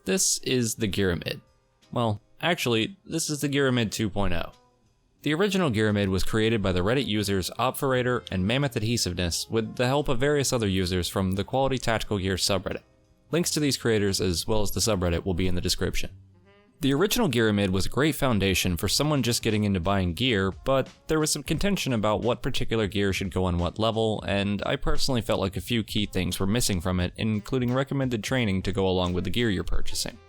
This is the Gearamid. Well, actually, this is the Gearamid 2.0. The original Gearamid was created by the Reddit users Operator and Mammoth Adhesiveness with the help of various other users from the Quality Tactical Gear subreddit. Links to these creators as well as the subreddit will be in the description. The original Gearamid was a great foundation for someone just getting into buying gear, but there was some contention about what particular gear should go on what level, and I personally felt like a few key things were missing from it, including recommended training to go along with the gear you're purchasing.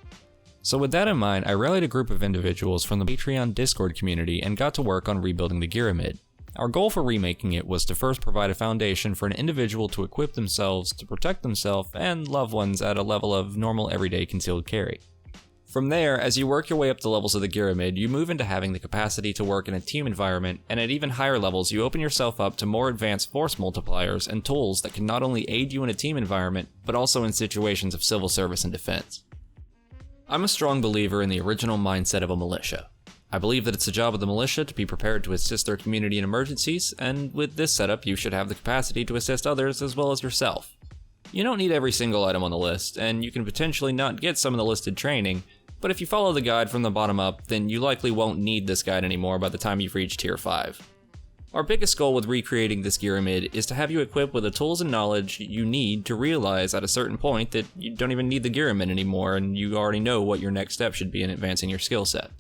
So with that in mind, I rallied a group of individuals from the Patreon Discord community and got to work on rebuilding the Gearamid. Our goal for remaking it was to first provide a foundation for an individual to equip themselves, to protect themselves and loved ones at a level of normal everyday concealed carry. From there, as you work your way up the levels of the Gearamid, you move into having the capacity to work in a team environment, and at even higher levels you open yourself up to more advanced force multipliers and tools that can not only aid you in a team environment, but also in situations of civil service and defense. I'm a strong believer in the original mindset of a militia. I believe that it's the job of the militia to be prepared to assist their community in emergencies, and with this setup you should have the capacity to assist others as well as yourself. You don't need every single item on the list, and you can potentially not get some of the listed training, but if you follow the guide from the bottom up, then you likely won't need this guide anymore by the time you've reached Tier 5. Our biggest goal with recreating this Gearamid is to have you equipped with the tools and knowledge you need to realize at a certain point that you don't even need the Gearamid anymore and you already know what your next step should be in advancing your skill set.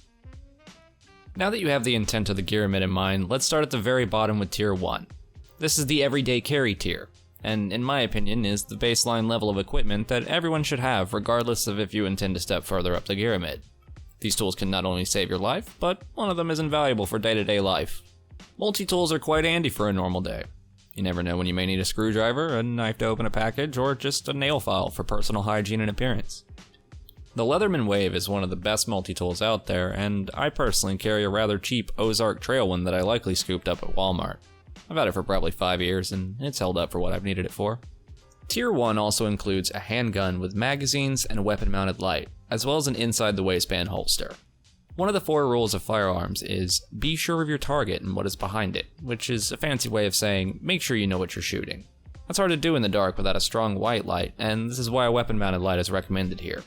Now that you have the intent of the Gearamid in mind, let's start at the very bottom with Tier 1. This is the everyday carry tier, and in my opinion is the baseline level of equipment that everyone should have regardless of if you intend to step further up the Gearamid. These tools can not only save your life, but one of them is invaluable for day-to-day life. Multi-tools are quite handy for a normal day. You never know when you may need a screwdriver, a knife to open a package, or just a nail file for personal hygiene and appearance. The Leatherman Wave is one of the best multi-tools out there, and I personally carry a rather cheap Ozark Trail one that I likely scooped up at Walmart. I've had it for probably 5 years, and it's held up for what I've needed it for. Tier 1 also includes a handgun with magazines and a weapon-mounted light, as well as an inside-the-waistband holster. One of the 4 rules of firearms is, be sure of your target and what is behind it, which is a fancy way of saying, make sure you know what you're shooting. That's hard to do in the dark without a strong white light, and this is why a weapon-mounted light is recommended here.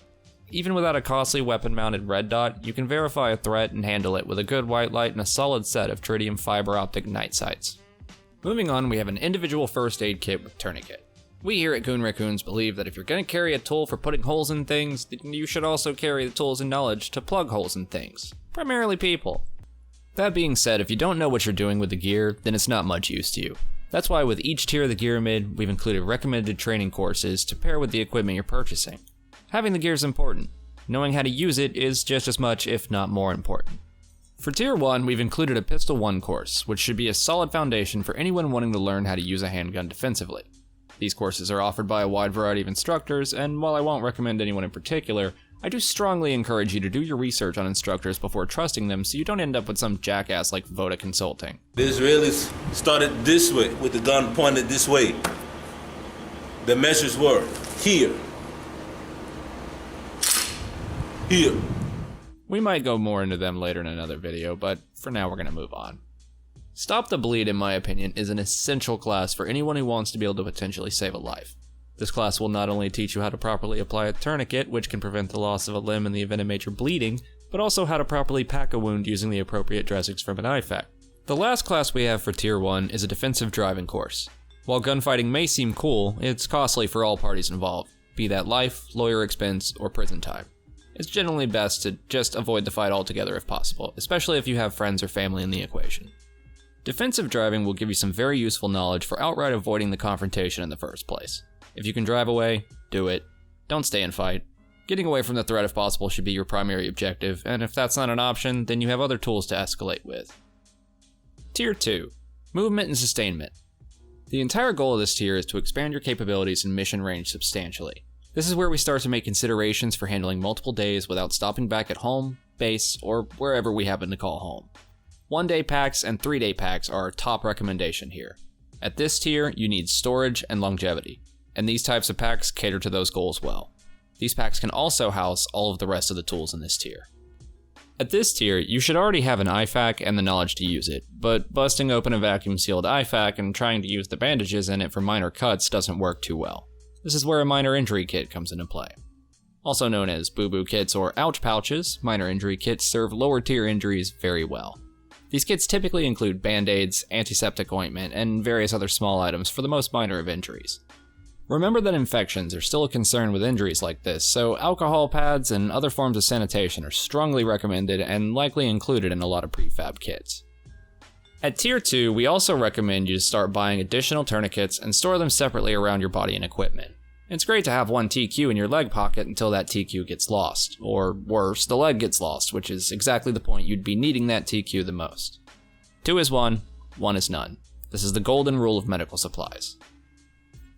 Even without a costly weapon-mounted red dot, you can verify a threat and handle it with a good white light and a solid set of tritium fiber optic night sights. Moving on, we have an individual first aid kit with tourniquet. We here at Goon Raccoons believe that if you're going to carry a tool for putting holes in things, then you should also carry the tools and knowledge to plug holes in things, primarily people. That being said, if you don't know what you're doing with the gear, then it's not much use to you. That's why with each tier of the Gearamid, we've included recommended training courses to pair with the equipment you're purchasing. Having the gear is important. Knowing how to use it is just as much, if not more important. For Tier 1, we've included a Pistol 1 course, which should be a solid foundation for anyone wanting to learn how to use a handgun defensively. These courses are offered by a wide variety of instructors, and while I won't recommend anyone in particular, I do strongly encourage you to do your research on instructors before trusting them so you don't end up with some jackass like Voda Consulting. The Israelis started this way, with the gun pointed this way. The measures were here. Here. We might go more into them later in another video, but for now we're going to move on. Stop the Bleed, in my opinion, is an essential class for anyone who wants to be able to potentially save a life. This class will not only teach you how to properly apply a tourniquet, which can prevent the loss of a limb in the event of major bleeding, but also how to properly pack a wound using the appropriate dressings from an IFAK. The last class we have for Tier 1 is a defensive driving course. While gunfighting may seem cool, it's costly for all parties involved, be that life, lawyer expense, or prison time. It's generally best to just avoid the fight altogether if possible, especially if you have friends or family in the equation. Defensive driving will give you some very useful knowledge for outright avoiding the confrontation in the first place. If you can drive away, do it. Don't stay and fight. Getting away from the threat if possible should be your primary objective, and if that's not an option, then you have other tools to escalate with. Tier 2. Movement and Sustainment. The entire goal of this tier is to expand your capabilities and mission range substantially. This is where we start to make considerations for handling multiple days without stopping back at home, base, or wherever we happen to call home. 1-day packs and 3-day packs are our top recommendation here. At this tier, you need storage and longevity, and these types of packs cater to those goals well. These packs can also house all of the rest of the tools in this tier. At this tier, you should already have an IFAK and the knowledge to use it, but busting open a vacuum-sealed IFAK and trying to use the bandages in it for minor cuts doesn't work too well. This is where a minor injury kit comes into play. Also known as boo-boo kits or ouch pouches, minor injury kits serve lower tier injuries very well. These kits typically include band-aids, antiseptic ointment, and various other small items for the most minor of injuries. Remember that infections are still a concern with injuries like this, so alcohol pads and other forms of sanitation are strongly recommended and likely included in a lot of prefab kits. At Tier 2, we also recommend you start buying additional tourniquets and store them separately around your body and equipment. It's great to have one TQ in your leg pocket until that TQ gets lost, or worse, the leg gets lost, which is exactly the point you'd be needing that TQ the most. 2 is 1, 1 is none. This is the golden rule of medical supplies.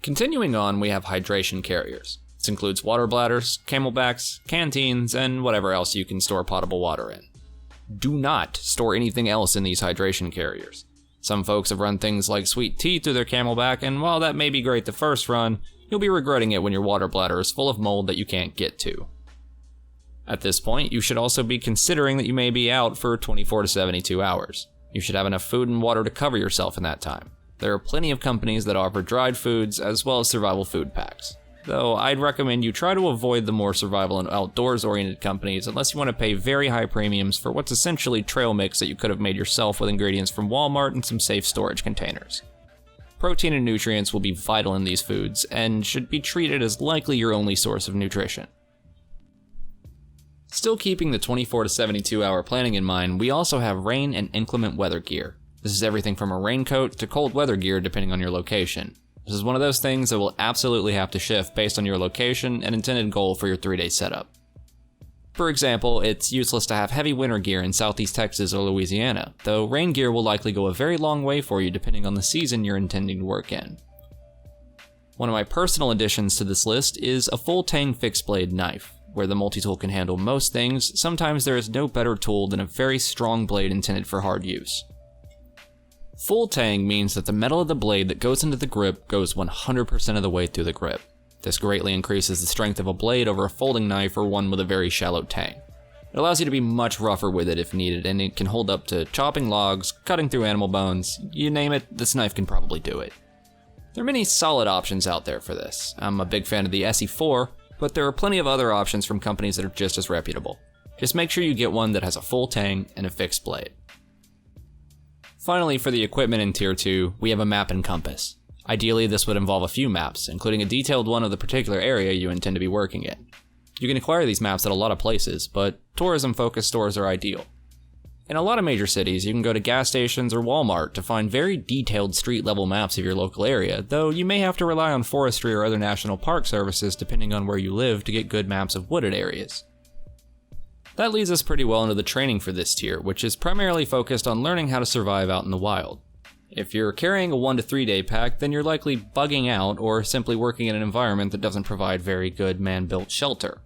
Continuing on, we have hydration carriers. This includes water bladders, camelbacks, canteens, and whatever else you can store potable water in. Do not store anything else in these hydration carriers. Some folks have run things like sweet tea through their camelback, and while that may be great the first run, you'll be regretting it when your water bladder is full of mold that you can't get to. At this point, you should also be considering that you may be out for 24 to 72 hours. You should have enough food and water to cover yourself in that time. There are plenty of companies that offer dried foods as well as survival food packs. Though I'd recommend you try to avoid the more survival and outdoors oriented companies unless you want to pay very high premiums for what's essentially trail mix that you could have made yourself with ingredients from Walmart and some safe storage containers. Protein and nutrients will be vital in these foods and should be treated as likely your only source of nutrition. Still keeping the 24 to 72 hour planning in mind, we also have rain and inclement weather gear. This is everything from a raincoat to cold weather gear depending on your location. This is one of those things that will absolutely have to shift based on your location and intended goal for your 3-day setup. For example, it's useless to have heavy winter gear in Southeast Texas or Louisiana, though rain gear will likely go a very long way for you depending on the season you're intending to work in. One of my personal additions to this list is a full tang fixed blade knife. Where the multi-tool can handle most things, sometimes there is no better tool than a very strong blade intended for hard use. Full tang means that the metal of the blade that goes into the grip goes 100% of the way through the grip. This greatly increases the strength of a blade over a folding knife or one with a very shallow tang. It allows you to be much rougher with it if needed, and it can hold up to chopping logs, cutting through animal bones, you name it, this knife can probably do it. There are many solid options out there for this. I'm a big fan of the SE4, but there are plenty of other options from companies that are just as reputable. Just make sure you get one that has a full tang and a fixed blade. Finally, for the equipment in Tier 2, we have a map and compass. Ideally, this would involve a few maps, including a detailed one of the particular area you intend to be working in. You can acquire these maps at a lot of places, but tourism-focused stores are ideal. In a lot of major cities, you can go to gas stations or Walmart to find very detailed street-level maps of your local area, though you may have to rely on forestry or other national park services depending on where you live to get good maps of wooded areas. That leads us pretty well into the training for this tier, which is primarily focused on learning how to survive out in the wild. If you're carrying a 1 to 3 day pack, then you're likely bugging out or simply working in an environment that doesn't provide very good man-built shelter.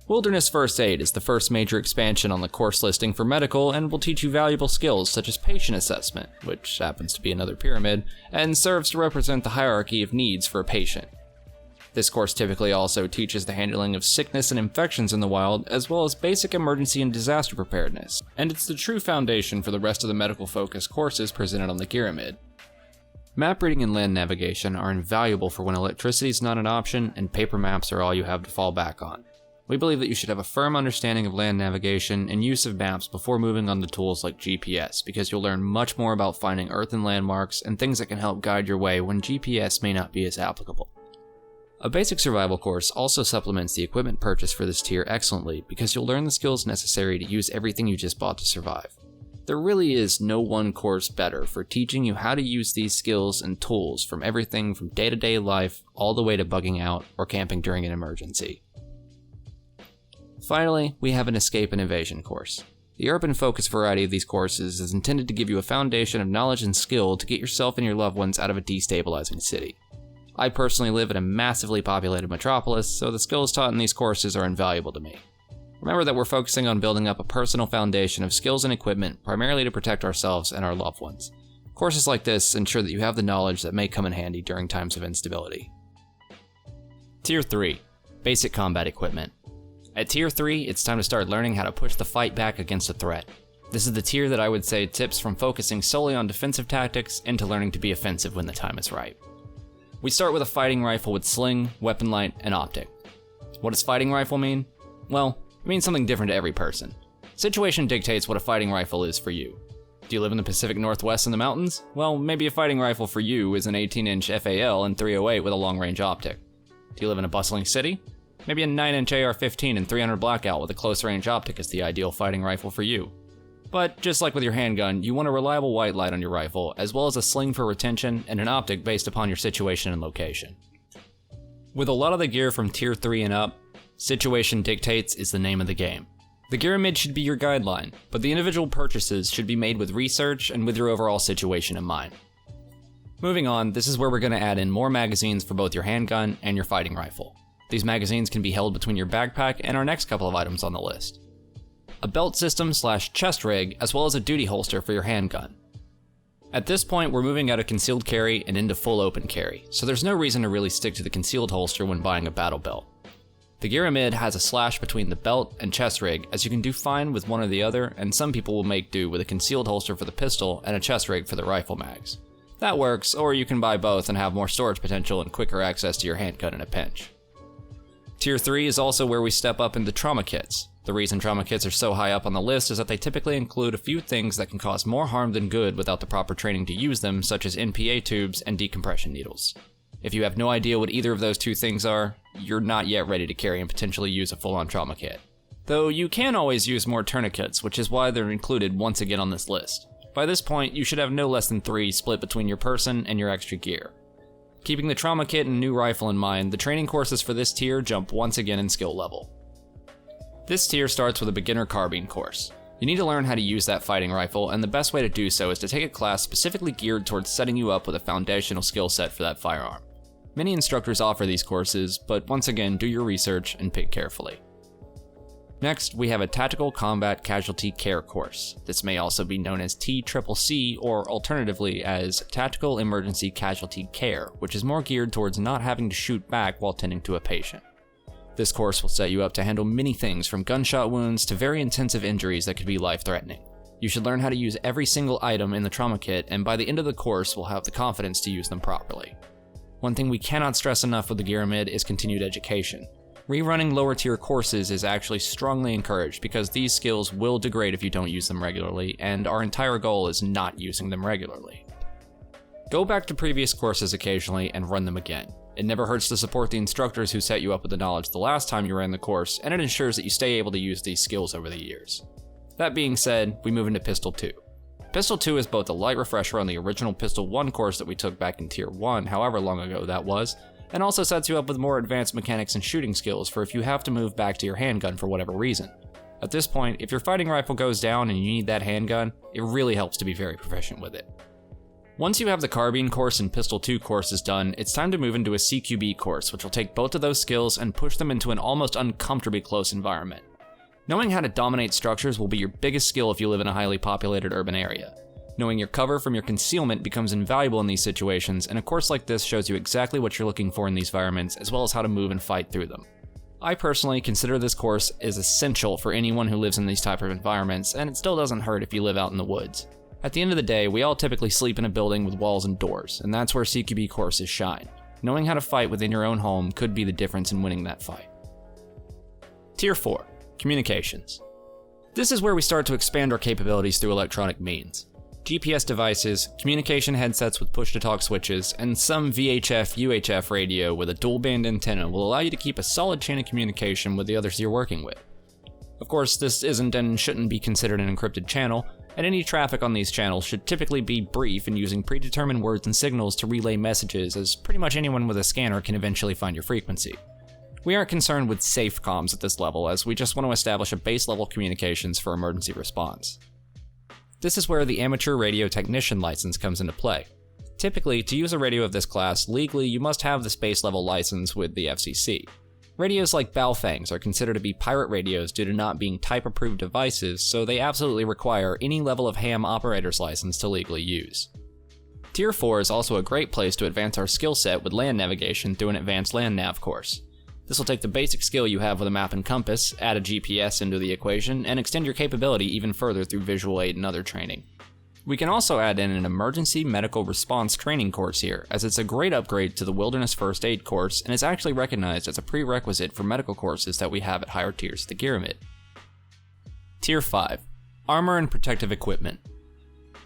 Wilderness First Aid is the first major expansion on the course listing for medical and will teach you valuable skills such as patient assessment, which happens to be another pyramid, and serves to represent the hierarchy of needs for a patient. This course typically also teaches the handling of sickness and infections in the wild, as well as basic emergency and disaster preparedness, and it's the true foundation for the rest of the medical-focused courses presented on the Gearamid. Map reading and land navigation are invaluable for when electricity is not an option and paper maps are all you have to fall back on. We believe that you should have a firm understanding of land navigation and use of maps before moving on to tools like GPS, because you'll learn much more about finding earth and landmarks and things that can help guide your way when GPS may not be as applicable. A basic survival course also supplements the equipment purchase for this tier excellently because you'll learn the skills necessary to use everything you just bought to survive. There really is no one course better for teaching you how to use these skills and tools from everything from day-to-day life all the way to bugging out or camping during an emergency. Finally, we have an escape and evasion course. The urban focus variety of these courses is intended to give you a foundation of knowledge and skill to get yourself and your loved ones out of a destabilizing city. I personally live in a massively populated metropolis, so the skills taught in these courses are invaluable to me. Remember that we're focusing on building up a personal foundation of skills and equipment primarily to protect ourselves and our loved ones. Courses like this ensure that you have the knowledge that may come in handy during times of instability. Tier 3. Basic Combat Equipment. At Tier 3, it's time to start learning how to push the fight back against a threat. This is the tier that I would say tips from focusing solely on defensive tactics into learning to be offensive when the time is right. We start with a fighting rifle with sling, weapon light, and optic. What does fighting rifle mean? Well, it means something different to every person. Situation dictates what a fighting rifle is for you. Do you live in the Pacific Northwest in the mountains? Well, maybe a fighting rifle for you is an 18-inch FAL and 308 with a long-range optic. Do you live in a bustling city? Maybe a 9-inch AR-15 and 300 blackout with a close-range optic is the ideal fighting rifle for you. But just like with your handgun, you want a reliable white light on your rifle, as well as a sling for retention and an optic based upon your situation and location. With a lot of the gear from Tier 3 and up, situation dictates is the name of the game. The Gearamid should be your guideline, but the individual purchases should be made with research and with your overall situation in mind. Moving on, this is where we're going to add in more magazines for both your handgun and your fighting rifle. These magazines can be held between your backpack and our next couple of items on the list. A belt system / chest rig, as well as a duty holster for your handgun. At this point, we're moving out of concealed carry and into full open carry, so there's no reason to really stick to the concealed holster when buying a battle belt. The Gearamid has a slash between the belt and chest rig, as you can do fine with one or the other, and some people will make do with a concealed holster for the pistol and a chest rig for the rifle mags. That works, or you can buy both and have more storage potential and quicker access to your handgun in a pinch. Tier 3 is also where we step up into trauma kits. The reason trauma kits are so high up on the list is that they typically include a few things that can cause more harm than good without the proper training to use them, such as NPA tubes and decompression needles. If you have no idea what either of those two things are, you're not yet ready to carry and potentially use a full-on trauma kit. Though you can always use more tourniquets, which is why they're included once again on this list. By this point, you should have no less than 3 split between your person and your extra gear. Keeping the trauma kit and new rifle in mind, the training courses for this tier jump once again in skill level. This tier starts with a beginner carbine course. You need to learn how to use that fighting rifle, and the best way to do so is to take a class specifically geared towards setting you up with a foundational skill set for that firearm. Many instructors offer these courses, but once again, do your research and pick carefully. Next, we have a Tactical Combat Casualty Care course. This may also be known as TCCC, or alternatively as Tactical Emergency Casualty Care, which is more geared towards not having to shoot back while tending to a patient. This course will set you up to handle many things from gunshot wounds to very intensive injuries that could be life-threatening. You should learn how to use every single item in the trauma kit, and by the end of the course, will have the confidence to use them properly. One thing we cannot stress enough with the Gearamid is continued education. Rerunning lower tier courses is actually strongly encouraged because these skills will degrade if you don't use them regularly, and our entire goal is not using them regularly. Go back to previous courses occasionally and run them again. It never hurts to support the instructors who set you up with the knowledge the last time you ran the course, and it ensures that you stay able to use these skills over the years. That being said, we move into Pistol 2. Pistol 2 is both a light refresher on the original Pistol 1 course that we took back in Tier 1, however long ago that was, and also sets you up with more advanced mechanics and shooting skills for if you have to move back to your handgun for whatever reason. At this point, if your fighting rifle goes down and you need that handgun, it really helps to be very proficient with it. Once you have the Carbine course and Pistol 2 courses done, it's time to move into a CQB course, which will take both of those skills and push them into an almost uncomfortably close environment. Knowing how to dominate structures will be your biggest skill if you live in a highly populated urban area. Knowing your cover from your concealment becomes invaluable in these situations, and a course like this shows you exactly what you're looking for in these environments, as well as how to move and fight through them. I personally consider this course as essential for anyone who lives in these type of environments, and it still doesn't hurt if you live out in the woods. At the end of the day, we all typically sleep in a building with walls and doors, and that's where CQB courses shine. Knowing how to fight within your own home could be the difference in winning that fight. Tier 4. Communications. This is where we start to expand our capabilities through electronic means. GPS devices, communication headsets with push-to-talk switches, and some VHF/UHF radio with a dual-band antenna will allow you to keep a solid chain of communication with the others you're working with. Of course, this isn't and shouldn't be considered an encrypted channel, and any traffic on these channels should typically be brief and using predetermined words and signals to relay messages, as pretty much anyone with a scanner can eventually find your frequency. We aren't concerned with safe comms at this level, as we just want to establish a base level communications for emergency response. This is where the amateur radio technician license comes into play. Typically, to use a radio of this class, legally you must have the space level license with the FCC. Radios like Baofangs are considered to be pirate radios due to not being type approved devices, so they absolutely require any level of ham operator's license to legally use. Tier 4 is also a great place to advance our skill set with land navigation through an advanced land nav course. This will take the basic skill you have with a map and compass, add a GPS into the equation, and extend your capability even further through visual aid and other training. We can also add in an emergency medical response training course here, as it's a great upgrade to the wilderness first aid course and is actually recognized as a prerequisite for medical courses that we have at higher tiers of the Gearamid. Tier 5. Armor and protective equipment.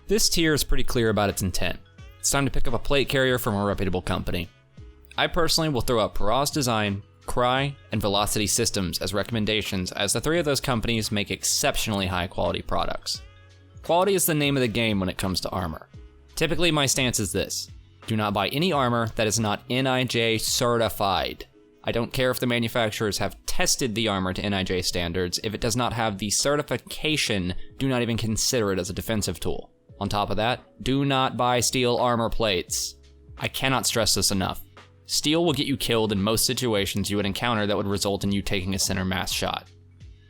This tier is pretty clear about its intent. It's time to pick up a plate carrier from a reputable company. I personally will throw out Paraz Design, Cry, and Velocity Systems as recommendations, as the three of those companies make exceptionally high quality products. Quality is the name of the game when it comes to armor. Typically my stance is this: do not buy any armor that is not NIJ certified. I don't care if the manufacturers have tested the armor to NIJ standards. If it does not have the certification, do not even consider it as a defensive tool. On top of that, do not buy steel armor plates. I cannot stress this enough. Steel will get you killed in most situations you would encounter that would result in you taking a center mass shot.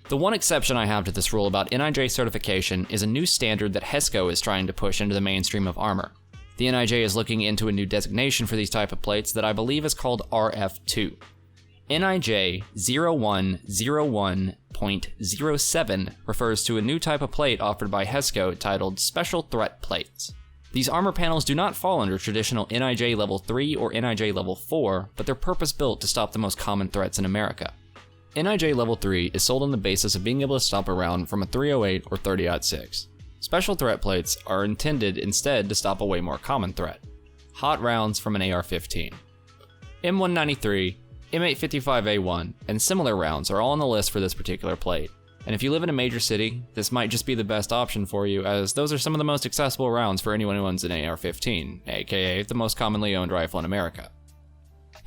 The one exception I have to this rule about NIJ certification is a new standard that HESCO is trying to push into the mainstream of armor. The NIJ is looking into a new designation for these type of plates that I believe is called RF2. NIJ 0101.07 refers to a new type of plate offered by HESCO titled Special Threat Plates. These armor panels do not fall under traditional NIJ Level 3 or NIJ Level 4, but they're purpose-built to stop the most common threats in America. NIJ Level 3 is sold on the basis of being able to stop a round from a 308 or 30-06. Special threat plates are intended instead to stop a way more common threat: hot rounds from an AR-15. M193, M855A1, and similar rounds are all on the list for this particular plate. And if you live in a major city, this might just be the best option for you, as those are some of the most accessible rounds for anyone who owns an AR-15, aka the most commonly owned rifle in America.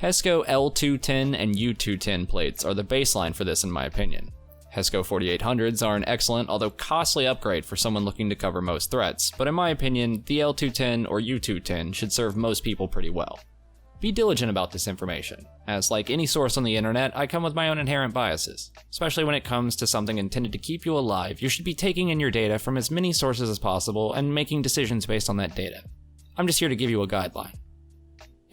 HESCO L210 and U210 plates are the baseline for this in my opinion. HESCO 4800s are an excellent, although costly upgrade for someone looking to cover most threats, but in my opinion, the L210 or U210 should serve most people pretty well. Be diligent about this information, as like any source on the internet, I come with my own inherent biases. Especially when it comes to something intended to keep you alive, you should be taking in your data from as many sources as possible and making decisions based on that data. I'm just here to give you a guideline.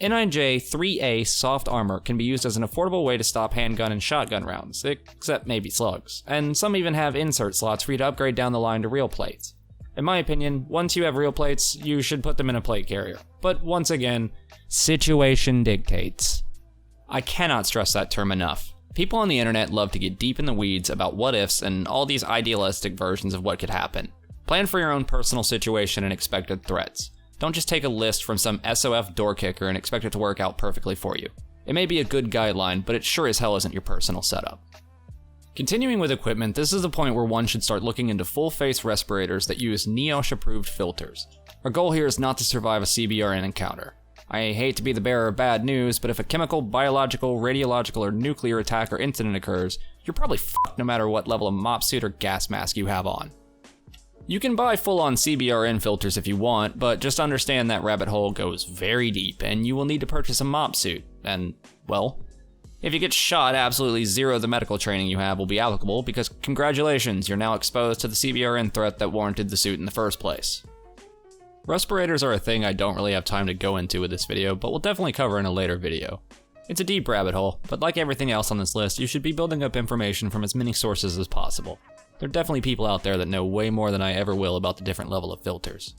NIJ 3A soft armor can be used as an affordable way to stop handgun and shotgun rounds, except maybe slugs, and some even have insert slots for you to upgrade down the line to real plates. In my opinion, once you have real plates, you should put them in a plate carrier. But once again, situation dictates. I cannot stress that term enough. People on the internet love to get deep in the weeds about what ifs and all these idealistic versions of what could happen. Plan for your own personal situation and expected threats. Don't just take a list from some SOF door kicker and expect it to work out perfectly for you. It may be a good guideline, but it sure as hell isn't your personal setup. Continuing with equipment, this is the point where one should start looking into full-face respirators that use NIOSH-approved filters. Our goal here is not to survive a CBRN encounter. I hate to be the bearer of bad news, but if a chemical, biological, radiological, or nuclear attack or incident occurs, you're probably fucked no matter what level of mop suit or gas mask you have on. You can buy full-on CBRN filters if you want, but just understand that rabbit hole goes very deep, and you will need to purchase a mop suit, and, well, if you get shot, absolutely zero of the medical training you have will be applicable, because congratulations, you're now exposed to the CBRN threat that warranted the suit in the first place. Respirators are a thing I don't really have time to go into with this video, but we'll definitely cover in a later video. It's a deep rabbit hole, but like everything else on this list, you should be building up information from as many sources as possible. There are definitely people out there that know way more than I ever will about the different level of filters.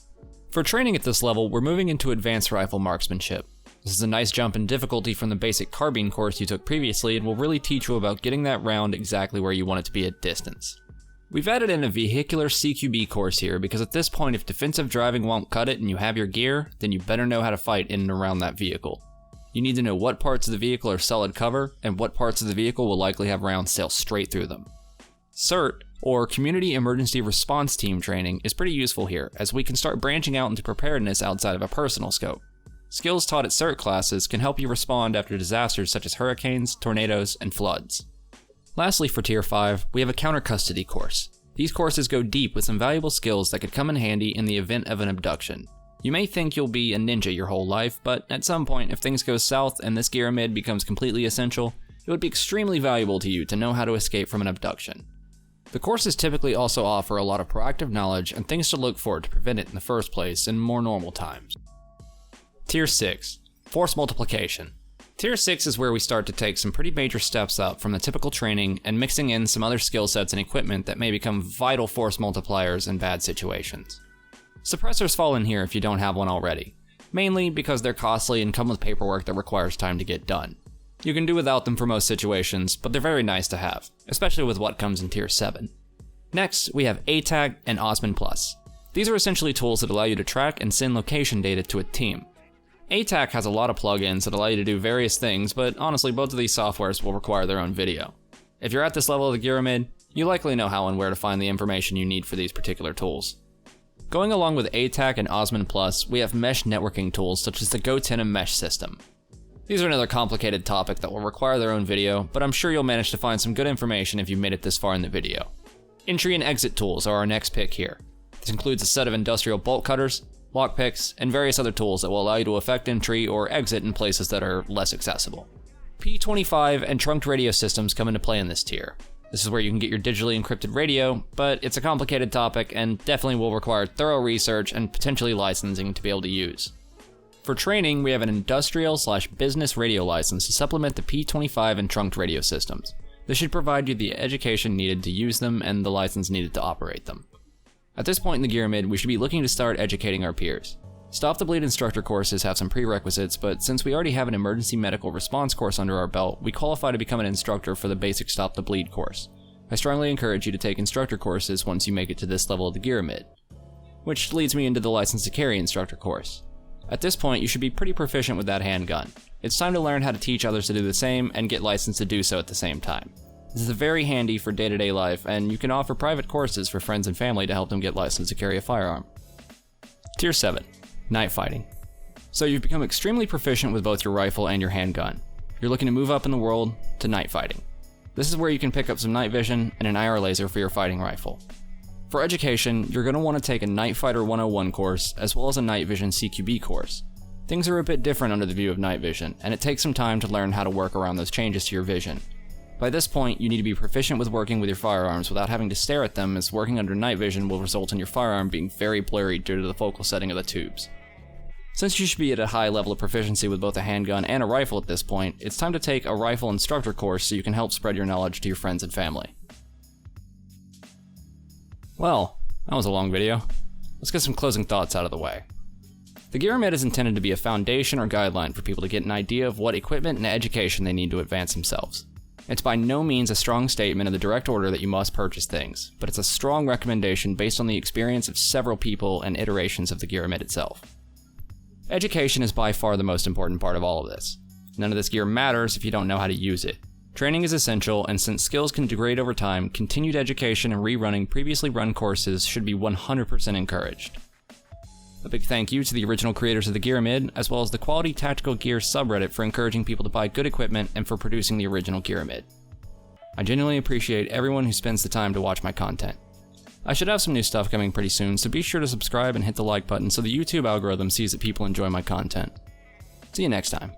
For training at this level, we're moving into advanced rifle marksmanship. This is a nice jump in difficulty from the basic carbine course you took previously and will really teach you about getting that round exactly where you want it to be at distance. We've added in a vehicular CQB course here because at this point if defensive driving won't cut it and you have your gear, then you better know how to fight in and around that vehicle. You need to know what parts of the vehicle are solid cover and what parts of the vehicle will likely have rounds sail straight through them. CERT, or Community Emergency Response Team training, is pretty useful here as we can start branching out into preparedness outside of a personal scope. Skills taught at CERT classes can help you respond after disasters such as hurricanes, tornadoes, and floods. Lastly, for Tier 5, we have a counter-custody course. These courses go deep with some valuable skills that could come in handy in the event of an abduction. You may think you'll be a ninja your whole life, but at some point, if things go south and this Gearamid becomes completely essential, it would be extremely valuable to you to know how to escape from an abduction. The courses typically also offer a lot of proactive knowledge and things to look for to prevent it in the first place in more normal times. Tier 6, Force Multiplication. Tier 6 is where we start to take some pretty major steps up from the typical training and mixing in some other skill sets and equipment that may become vital force multipliers in bad situations. Suppressors fall in here if you don't have one already, mainly because they're costly and come with paperwork that requires time to get done. You can do without them for most situations, but they're very nice to have, especially with what comes in Tier 7. Next, we have ATAC and Osmond Plus. These are essentially tools that allow you to track and send location data to a team. ATAC has a lot of plugins that allow you to do various things, but honestly both of these softwares will require their own video. If you're at this level of the Gearamid, you likely know how and where to find the information you need for these particular tools. Going along with ATAC and Osmond Plus, we have mesh networking tools such as the GoTenum mesh system. These are another complicated topic that will require their own video, but I'm sure you'll manage to find some good information if you've made it this far in the video. Entry and exit tools are our next pick here. This includes a set of industrial bolt cutters, lockpicks, and various other tools that will allow you to effect entry or exit in places that are less accessible. P25 and trunked radio systems come into play in this tier. This is where you can get your digitally encrypted radio, but it's a complicated topic and definitely will require thorough research and potentially licensing to be able to use. For training, we have an industrial/business radio license to supplement the P25 and trunked radio systems. This should provide you the education needed to use them and the license needed to operate them. At this point in the Gearamid, we should be looking to start educating our peers. Stop the Bleed instructor courses have some prerequisites, but since we already have an emergency medical response course under our belt, we qualify to become an instructor for the basic Stop the Bleed course. I strongly encourage you to take instructor courses once you make it to this level of the Gearamid. Which leads me into the License to Carry instructor course. At this point, you should be pretty proficient with that handgun. It's time to learn how to teach others to do the same and get licensed to do so at the same time. This is very handy for day-to-day life, and you can offer private courses for friends and family to help them get licensed to carry a firearm. Tier 7. Night Fighting. So you've become extremely proficient with both your rifle and your handgun. You're looking to move up in the world to night fighting. This is where you can pick up some night vision and an IR laser for your fighting rifle. For education, you're going to want to take a Night Fighter 101 course as well as a Night Vision CQB course. Things are a bit different under the view of night vision, and it takes some time to learn how to work around those changes to your vision. By this point, you need to be proficient with working with your firearms without having to stare at them, as working under night vision will result in your firearm being very blurry due to the focal setting of the tubes. Since you should be at a high level of proficiency with both a handgun and a rifle at this point, it's time to take a rifle instructor course so you can help spread your knowledge to your friends and family. Well, that was a long video. Let's get some closing thoughts out of the way. The Gearamid is intended to be a foundation or guideline for people to get an idea of what equipment and education they need to advance themselves. It's by no means a strong statement in the direct order that you must purchase things, but it's a strong recommendation based on the experience of several people and iterations of the Gearamid itself. Education is by far the most important part of all of this. None of this gear matters if you don't know how to use it. Training is essential, and since skills can degrade over time, continued education and rerunning previously run courses should be 100% encouraged. A big thank you to the original creators of the Gearamid, as well as the Quality Tactical Gear subreddit for encouraging people to buy good equipment and for producing the original Gearamid. I genuinely appreciate everyone who spends the time to watch my content. I should have some new stuff coming pretty soon, so be sure to subscribe and hit the like button so the YouTube algorithm sees that people enjoy my content. See you next time.